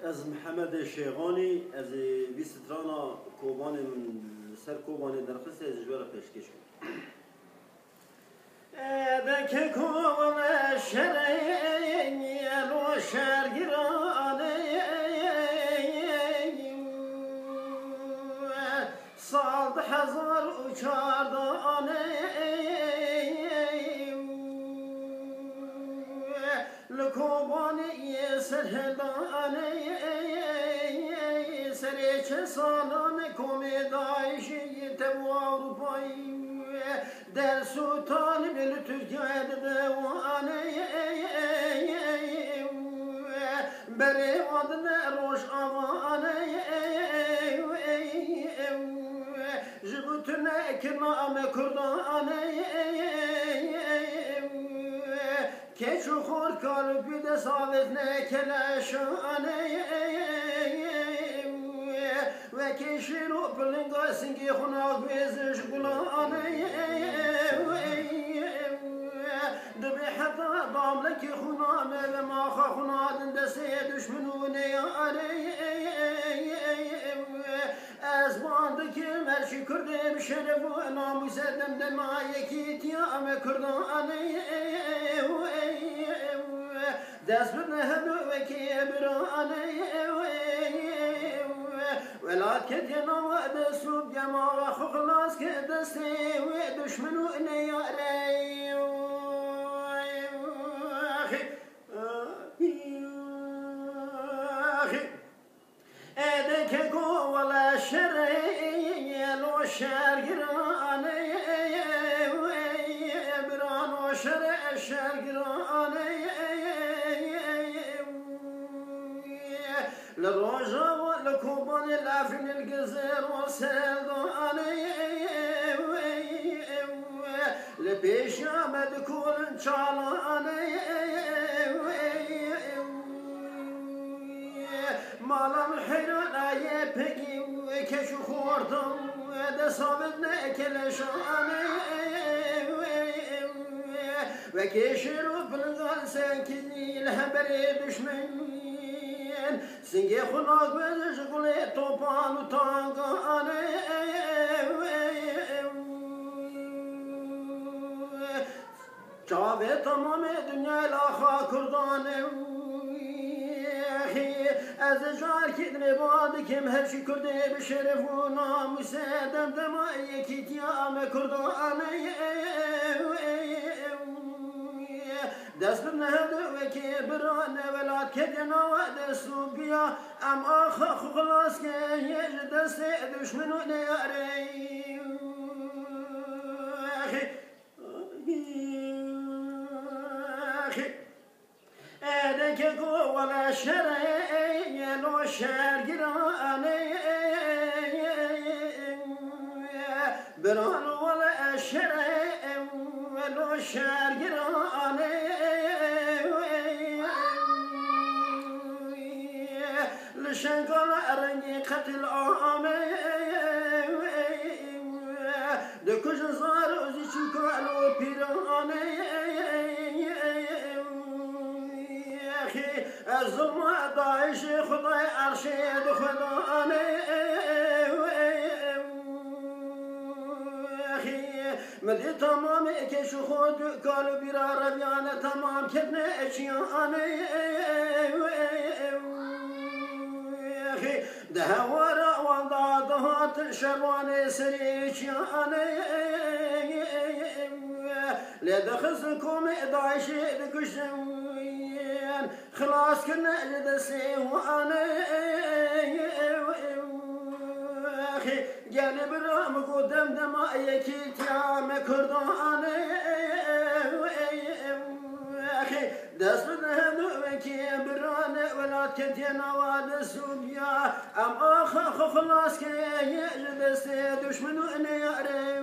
از محمد شیغانی از بیسترانا کوبان سر کوبان درخست از جوار پیشکش کرد. دک کوبان شرعی رو شرگرانه سال 1014 لکوبانی سرهدانه سریچ سالان کمیدایشی تبو اروپایی در سلطان بل ترکیه دوانه بری آدن روش آوانه جبوتن کنام کردانه کچو خورد کارو بیده ثابت نکلشانه و کشی رو پلنگا سنگی خوناک بیزش گلانه دبی حتی داملکی خونامه و ماخا خونادن دسته دشمنونه یاره از باندکی مرشی کردم شرف و ناموزدم دمایکی تیام کردانه دست بدن هدو وکی برانه ولاد کدینا و دستو بجما و خلاص که دستی و دشمنو نیاره ادک کو ولا شرعی لو شرگرانه برانو شرع شرگرانه للرجا ولكوبان لافن الجزير وسلطاني لبيش عمد كون شالاني مالم حيران يبقي كشو خوردم دسابتنا كلشاني وكشرو بلغان ساكني الهبري دشمني سنگی خناک بزش گلی توپان و تانگانه چاوه تمام دنیا لاخا کردانه از جار کدنی باد کم هرشی کرده بشرف و ناموسه دمدما یکی تیام کردانه دست بنهدو وکی برانه ولاد کدینا و دستو بیا ام آخا خلاص که یه دست دشمنو نیاره ادک کو ولا شرعی لو شرگرانه بران ولا شرعی لو شرگرانه لشنقال رنگی قتل آمه دکش زار ازی چکالو پیرانه از ظلم داعش خدای ارشد خدانه مدی تمام کش خود کالو بیرا رویانه تمام کدنه اچیانه دهوارا وضادهات شروان سريشيانه لدخزكم داعش دكشين خلاص كنا لدسي وانا جانب رام قدام دما يكي تيام كردانه دست بدهدو وکی برانه ولاد کتینا و دستو بیا ام آخا خلاص که یه دست دشمنو نیاره